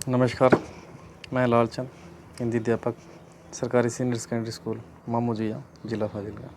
नमस्कार, मैं लालचंद, हिंदी अध्यापक, सरकारी सीनियर सेकेंडरी स्कूल मामूजिया, जिला फाजिलका।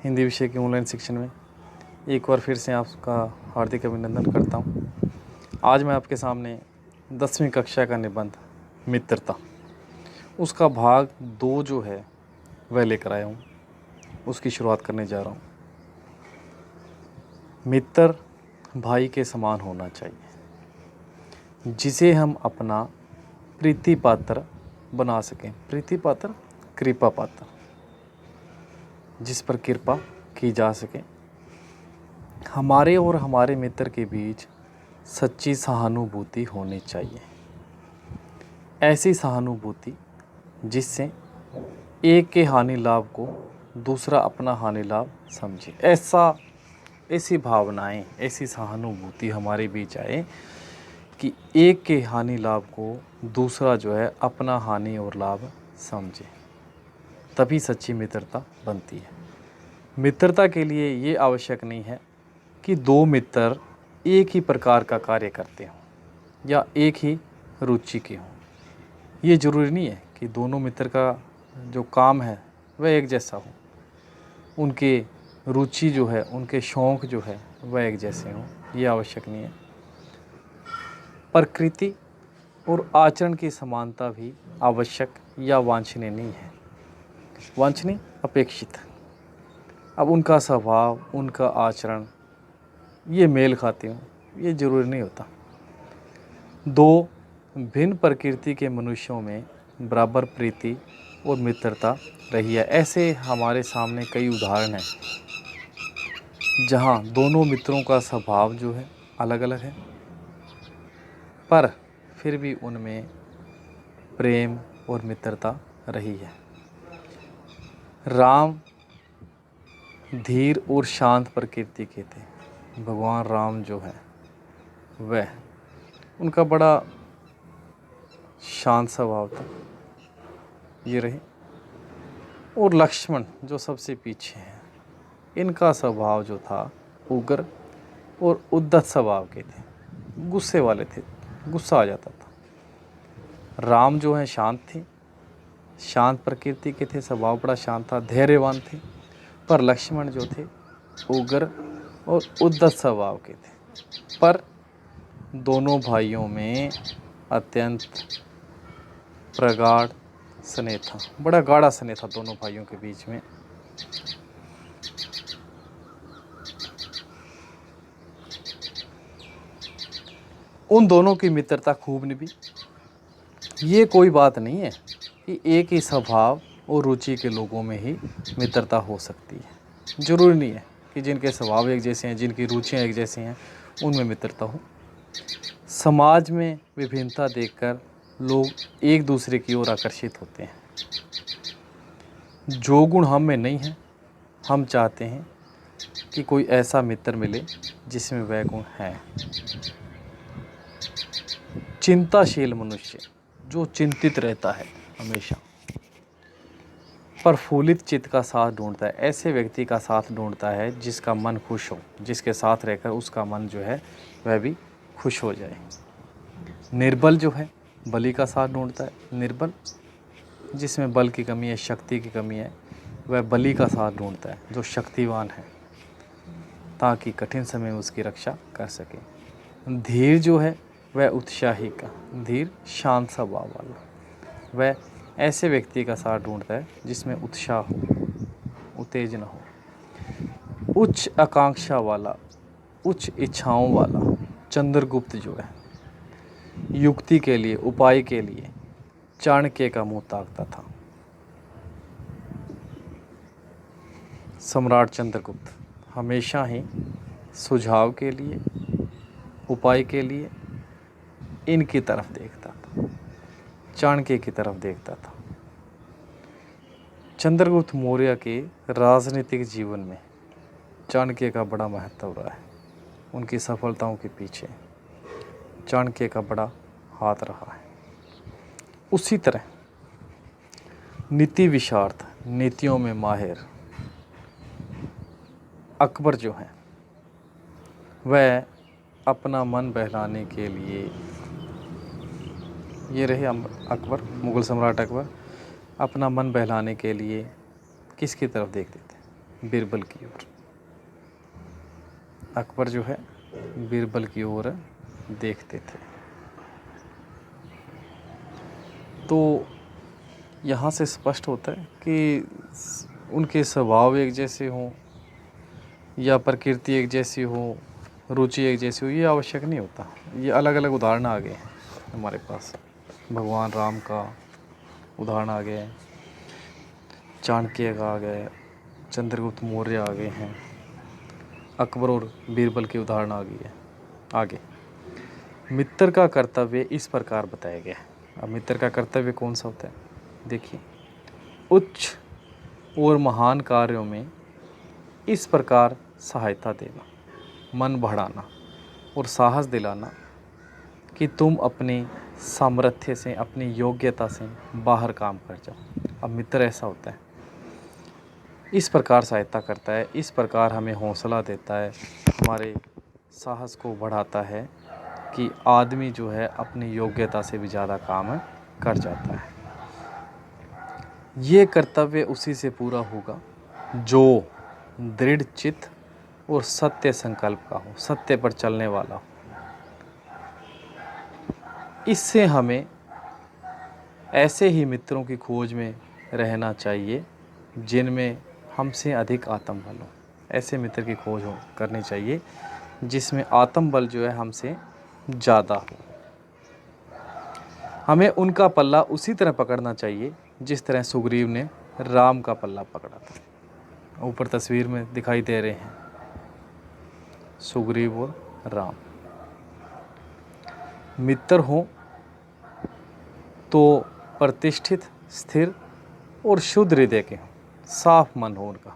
हिंदी विषय के ऑनलाइन शिक्षण में एक बार फिर से आपका हार्दिक अभिनंदन करता हूँ। आज मैं आपके सामने 10वीं कक्षा का निबंध मित्रता, उसका भाग 2 जो है वह लेकर आया हूँ। उसकी शुरुआत करने जा रहा हूँ। मित्र भाई के समान होना चाहिए, जिसे हम अपना प्रीति पात्र बना सकें। प्रीति पात्र, कृपा पात्र, जिस पर कृपा की जा सके। हमारे और हमारे मित्र के बीच सच्ची सहानुभूति होनी चाहिए। ऐसी सहानुभूति जिससे एक के हानि लाभ को दूसरा अपना हानि लाभ समझे। ऐसी भावनाएं, ऐसी सहानुभूति हमारे बीच आए कि एक के हानि लाभ को दूसरा जो है अपना हानि और लाभ समझे, तभी सच्ची मित्रता बनती है। मित्रता के लिए ये आवश्यक नहीं है कि 2 मित्र एक ही प्रकार का कार्य करते हों या एक ही रुचि के हों। ये ज़रूरी नहीं है कि दोनों मित्र का जो काम है वह एक जैसा हो, उनके रुचि जो है, उनके शौक़ जो है वह एक जैसे हों। ये आवश्यक नहीं है। प्रकृति और आचरण की समानता भी आवश्यक या वांछनीय नहीं है। वांछनीय, अपेक्षित। अब उनका स्वभाव, उनका आचरण ये मेल खाते हों, ये ज़रूरी नहीं होता। 2 भिन्न प्रकृति के मनुष्यों में बराबर प्रीति और मित्रता रही है। ऐसे हमारे सामने कई उदाहरण हैं जहाँ दोनों मित्रों का स्वभाव जो है अलग अलग है, पर फिर भी उनमें प्रेम और मित्रता रही है। राम धीर और शांत प्रकृति के थे। भगवान राम जो है वह, उनका बड़ा शांत स्वभाव था, ये रहे। और लक्ष्मण जो सबसे पीछे हैं, इनका स्वभाव जो था उग्र और उद्धत स्वभाव के थे, गुस्से वाले थे, गुस्सा आ जाता था। राम जो है शांत थे, शांत प्रकृति के थे, स्वभाव बड़ा शांत था, धैर्यवान थे। पर लक्ष्मण जो थे उग्र और उद्धत स्वभाव के थे। पर दोनों भाइयों में अत्यंत प्रगाढ़ स्नेह था, बड़ा गाढ़ा स्नेह था दोनों भाइयों के बीच में। उन दोनों की मित्रता खूब निभी। ये कोई बात नहीं है कि एक ही स्वभाव और रुचि के लोगों में ही मित्रता हो सकती है। ज़रूरी नहीं है कि जिनके स्वभाव एक जैसे हैं, जिनकी रुचियाँ एक जैसी हैं, उनमें मित्रता हो। समाज में विभिन्नता देखकर लोग एक दूसरे की ओर आकर्षित होते हैं। जो गुण हम में नहीं है, हम चाहते हैं कि कोई ऐसा मित्र मिले जिसमें वह गुण है। चिंताशील मनुष्य जो चिंतित रहता है हमेशा, प्रफुल्लित चित्त का साथ ढूंढता है। ऐसे व्यक्ति का साथ ढूंढता है जिसका मन खुश हो, जिसके साथ रहकर उसका मन जो है वह भी खुश हो जाए। निर्बल जो है बली का साथ ढूंढता है। निर्बल, जिसमें बल की कमी है, शक्ति की कमी है, वह बली का साथ ढूंढता है जो शक्तिवान है, ताकि कठिन समय में उसकी रक्षा कर सके। धीर जो है वह उत्साही का, धीर शांत स्वभाव वाला, वह ऐसे व्यक्ति का साथ ढूंढता है जिसमें उत्साह हो, उत्तेजना हो। उच्च आकांक्षा वाला, उच्च इच्छाओं वाला चंद्रगुप्त जो है युक्ति के लिए, उपाय के लिए चाणक्य का मुंह ताकता था। सम्राट चंद्रगुप्त हमेशा ही सुझाव के लिए, उपाय के लिए इनकी तरफ देखता था, चाणक्य की तरफ देखता था। चंद्रगुप्त मौर्य के राजनीतिक जीवन में चाणक्य का बड़ा महत्व रहा है। उनकी सफलताओं के पीछे चाणक्य का बड़ा हाथ रहा है। उसी तरह नीति विशारद, नीतियों में माहिर अकबर जो है वह अपना मन बहलाने के लिए ये रहे अकबर, मुग़ल सम्राट अकबर अपना मन बहलाने के लिए किसकी तरफ देखते थे? बीरबल की ओर। अकबर जो है बीरबल की ओर देखते थे। तो यहाँ से स्पष्ट होता है कि उनके स्वभाव एक जैसे हों या प्रकृति एक जैसी हो, रुचि एक जैसी हो, ये आवश्यक नहीं होता। ये अलग अलग उदाहरण आ गए हैं हमारे पास। भगवान राम का उदाहरण आ गया है, चाणक्य का आ गया है, चंद्रगुप्त मौर्य आ गए हैं, अकबर और बीरबल के उदाहरण आ गए हैं। आगे मित्र का कर्तव्य इस प्रकार बताया गया है। अब मित्र का कर्तव्य कौन सा होता है? देखिए, उच्च और महान कार्यों में इस प्रकार सहायता देना, मन बढ़ाना और साहस दिलाना कि तुम अपने सामर्थ्य से, अपनी योग्यता से बाहर काम कर जाओ। अब मित्र ऐसा होता है, इस प्रकार सहायता करता है, इस प्रकार हमें हौसला देता है, हमारे साहस को बढ़ाता है कि आदमी जो है अपनी योग्यता से भी ज़्यादा काम कर जाता है। ये कर्तव्य उसी से पूरा होगा जो दृढ़ चित्त और सत्य संकल्प का हो, सत्य पर चलने वाला हो। इससे हमें ऐसे ही मित्रों की खोज में रहना चाहिए जिनमें हमसे अधिक आत्मबल हो। ऐसे मित्र की खोज करनी चाहिए जिसमें आत्मबल जो है हमसे ज़्यादा हो। हमें उनका पल्ला उसी तरह पकड़ना चाहिए जिस तरह सुग्रीव ने राम का पल्ला पकड़ा था। ऊपर तस्वीर में दिखाई दे रहे हैं सुग्रीव और राम। मित्र हों तो प्रतिष्ठित, स्थिर और शुद्ध हृदय के हों, साफ मन हो उनका,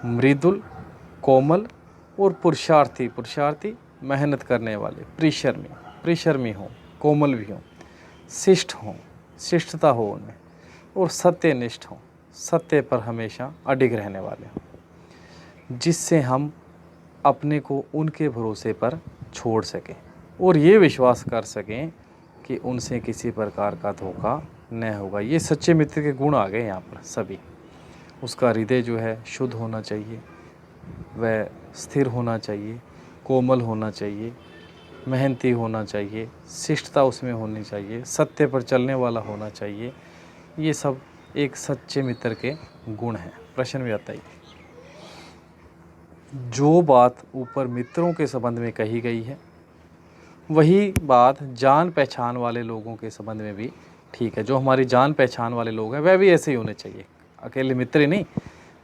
मृदुल, कोमल और पुरुषार्थी मेहनत करने वाले, परिश्रमी हों, कोमल भी हों, शिष्ट हों, शिष्टता हो उनमें, और सत्यनिष्ठ हों, सत्य पर हमेशा अडिग रहने वाले हों, जिससे हम अपने को उनके भरोसे पर छोड़ सकें और ये विश्वास कर सकें कि उनसे किसी प्रकार का धोखा न होगा। ये सच्चे मित्र के गुण आ गए यहाँ पर सभी। उसका हृदय जो है शुद्ध होना चाहिए, वह स्थिर होना चाहिए, कोमल होना चाहिए, मेहनती होना चाहिए, शिष्टता उसमें होनी चाहिए, सत्य पर चलने वाला होना चाहिए। ये सब एक सच्चे मित्र के गुण हैं। प्रश्न भी आता है, जो बात ऊपर मित्रों के संबंध में कही गई है वही बात जान पहचान वाले लोगों के संबंध में भी ठीक है। जो हमारी जान पहचान वाले लोग हैं वह भी ऐसे ही होने चाहिए। अकेले मित्र ही नहीं,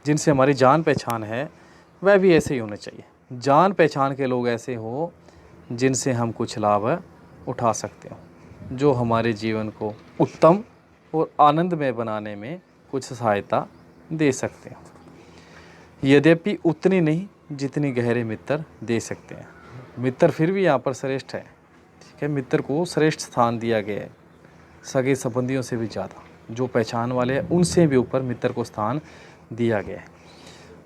जिनसे हमारी जान पहचान है वह भी ऐसे ही होने चाहिए। जान पहचान के लोग ऐसे हो जिनसे हम कुछ लाभ उठा सकते हो, जो हमारे जीवन को उत्तम और आनंदमय बनाने में कुछ सहायता दे सकते हो। यद्यपि उतनी नहीं जितनी गहरे मित्र दे सकते हैं। मित्र फिर भी यहाँ पर श्रेष्ठ है, ठीक है। मित्र को श्रेष्ठ स्थान दिया गया है, सगे संबंधियों से भी ज़्यादा, जो पहचान वाले हैं उनसे भी ऊपर मित्र को स्थान दिया गया है।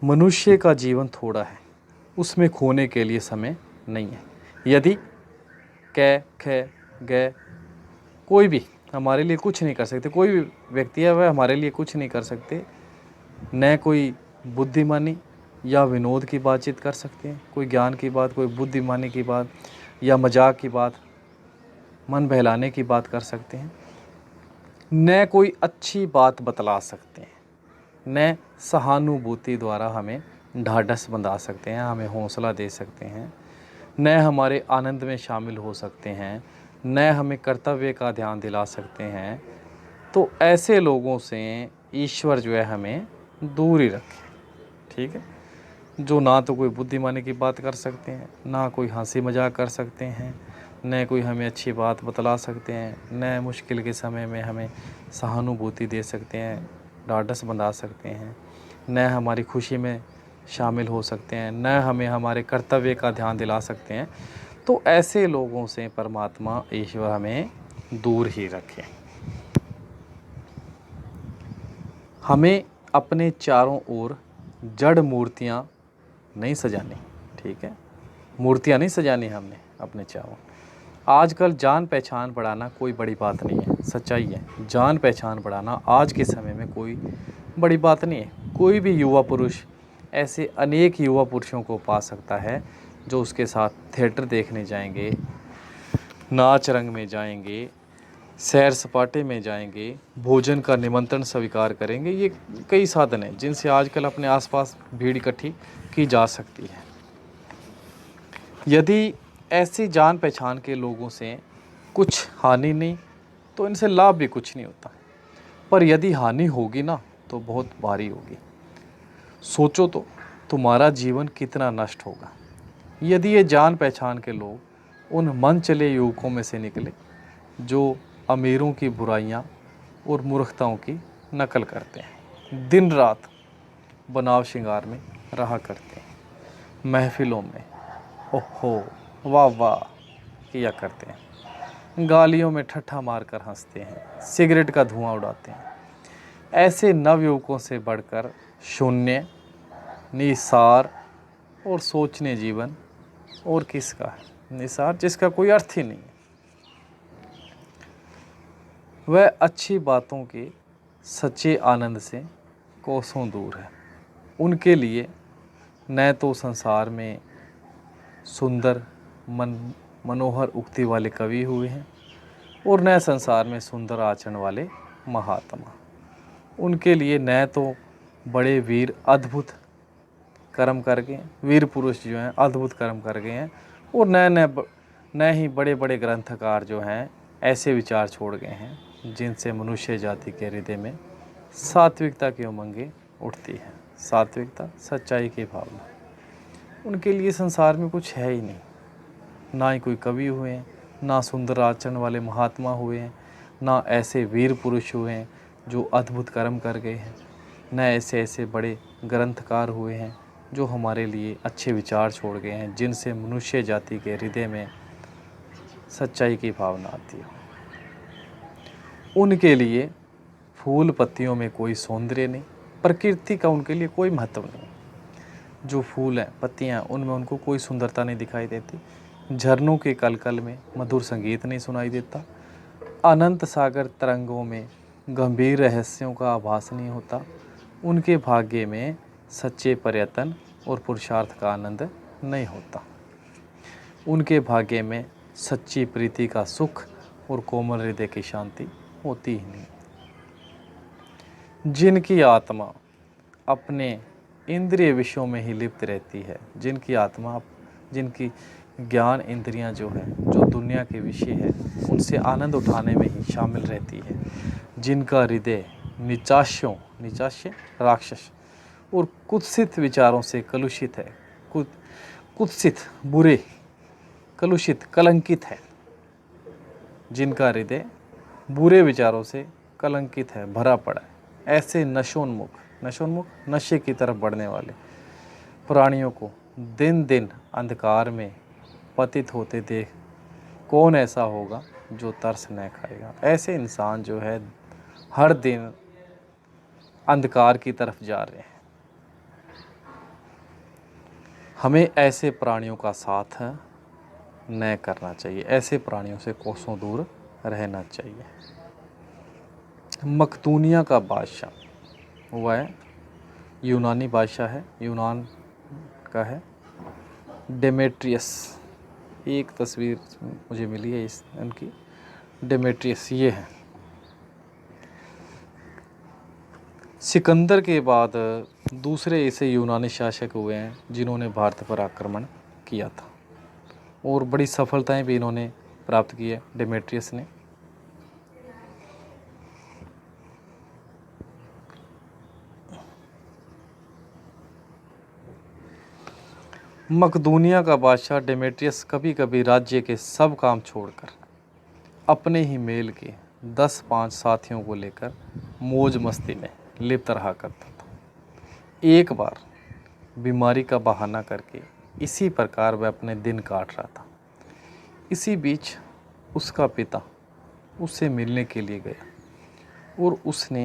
मनुष्य का जीवन थोड़ा है, उसमें खोने के लिए समय नहीं है। यदि कोई भी हमारे लिए कुछ नहीं कर सकते, कोई भी व्यक्ति है वह हमारे लिए कुछ नहीं कर सकते, न कोई बुद्धिमानी या विनोद की बातचीत कर सकते हैं, कोई ज्ञान की बात, कोई बुद्धिमानी की बात या मजाक की बात, मन बहलाने की बात कर सकते हैं, न कोई अच्छी बात बतला सकते हैं, न सहानुभूति द्वारा हमें ढाढ़स बंधा सकते हैं, हमें हौसला दे सकते हैं, न हमारे आनंद में शामिल हो सकते हैं, न हमें कर्तव्य का ध्यान दिला सकते हैं। तो ऐसे लोगों से ईश्वर जो है हमें दूर ही रखे, ठीक है। जो ना तो कोई बुद्धिमानी की बात कर सकते हैं, ना कोई हंसी मजाक कर सकते हैं, न कोई हमें अच्छी बात बतला सकते हैं, न मुश्किल के समय में हमें सहानुभूति दे सकते हैं, ढाढ़स बंधा सकते हैं, न हमारी खुशी में शामिल हो सकते हैं, न हमें हमारे कर्तव्य का ध्यान दिला सकते हैं। तो ऐसे लोगों से परमात्मा ईश्वर हमें दूर ही रखे। हमें अपने चारों ओर जड़ मूर्तियाँ नहीं सजानी, ठीक है। मूर्तियाँ नहीं सजानी हमने अपने चारों, आजकल जान पहचान बढ़ाना कोई बड़ी बात नहीं है, सच्चाई है। जान पहचान बढ़ाना आज के समय में कोई बड़ी बात नहीं है। कोई भी युवा पुरुष ऐसे अनेक युवा पुरुषों को पा सकता है जो उसके साथ थिएटर देखने जाएंगे, नाच रंग में जाएंगे, सैर सपाटे में जाएंगे, भोजन का निमंत्रण स्वीकार करेंगे। ये कई साधन हैं जिनसे आजकल अपने आसपास भीड़ इकट्ठी की जा सकती है। यदि ऐसी जान पहचान के लोगों से कुछ हानि नहीं तो इनसे लाभ भी कुछ नहीं होता, पर यदि हानि होगी ना तो बहुत भारी होगी। सोचो तो तुम्हारा जीवन कितना नष्ट होगा यदि ये जान पहचान के लोग उन मन चले युवकों में से निकले जो अमीरों की बुराइयां और मूर्खताओं की नकल करते हैं, दिन रात बनाव श्रृंगार में रहा करते हैं, महफिलों में ओहो वाह वाह किया करते हैं, गालियों में ठट्ठा मारकर हंसते हैं, सिगरेट का धुआं उड़ाते हैं। ऐसे नवयुवकों से बढ़कर शून्य, निसार और सोचने जीवन और किसका है। निसार जिसका कोई अर्थ ही नहीं है। वह अच्छी बातों के सच्चे आनंद से कोसों दूर है। उनके लिए न तो संसार में सुंदर मनोहर उक्ति वाले कवि हुए हैं और न संसार में सुंदर आचरण वाले महात्मा। उनके लिए न तो बड़े वीर अद्भुत कर्म कर गए, वीर पुरुष जो हैं अद्भुत कर्म कर गए हैं, और न ही बड़े बड़े ग्रंथकार जो हैं ऐसे विचार छोड़ गए हैं जिनसे मनुष्य जाति के हृदय में सात्विकता की उमंगें उठती है। सात्विकता, सच्चाई की भावना। उनके लिए संसार में कुछ है ही नहीं। ना ही कोई कवि हुए हैं, ना सुंदर आचरण वाले महात्मा हुए हैं, ना ऐसे वीर पुरुष हुए हैं जो अद्भुत कर्म कर गए हैं, न ऐसे बड़े ग्रंथकार हुए हैं जो हमारे लिए अच्छे विचार छोड़ गए हैं जिनसे मनुष्य जाति के हृदय में सच्चाई की भावना आती है। उनके लिए फूल पत्तियों में कोई सौंदर्य नहीं, प्रकृति का उनके लिए कोई महत्व नहीं। जो फूल हैं, पत्तियाँ, उनमें उनको कोई सुंदरता नहीं दिखाई देती। झरनों के कलकल में मधुर संगीत नहीं सुनाई देता। अनंत सागर तरंगों में गंभीर रहस्यों का आभास नहीं होता। उनके भाग्य में सच्चे पर्यटन और पुरुषार्थ का आनंद नहीं होता। उनके भाग्य में सच्ची प्रीति का सुख और कोमल हृदय की शांति होती ही नहीं। जिनकी आत्मा अपने इंद्रिय विषयों में ही लिप्त रहती है, जिनकी ज्ञान इंद्रियां जो है, जो दुनिया के विषय है, उनसे आनंद उठाने में ही शामिल रहती है, जिनका हृदय निचाष्य राक्षस और कुत्सित विचारों से कलुषित है, कुत्सित, बुरे, कलुषित, कलंकित है, जिनका हृदय बुरे विचारों से कलंकित है, भरा पड़ा है, ऐसे नशोन्मुख नशे की तरफ बढ़ने वाले प्राणियों को दिन दिन अंधकार में पतित होते देख कौन ऐसा होगा जो तरस न खाएगा। ऐसे इंसान जो है हर दिन अंधकार की तरफ जा रहे हैं। हमें ऐसे प्राणियों का साथ न करना चाहिए, ऐसे प्राणियों से कोसों दूर रहना चाहिए। मकदूनिया का बादशाह वह यूनानी बादशाह है, यूनान का है, डेमेट्रियस। एक तस्वीर मुझे मिली है इनकी, डेमेट्रियस ये है। सिकंदर के बाद दूसरे ऐसे यूनानी शासक हुए हैं जिन्होंने भारत पर आक्रमण किया था और बड़ी सफलताएं भी इन्होंने प्राप्त की है डेमेट्रियस ने। मकदूनिया का बादशाह डेमेट्रियस कभी कभी राज्य के सब काम छोड़कर अपने ही मेल के 10-5 साथियों को लेकर मौज मस्ती में लिप्त रहा करता था। एक बार बीमारी का बहाना करके इसी प्रकार वह अपने दिन काट रहा था। इसी बीच उसका पिता उससे मिलने के लिए गया और उसने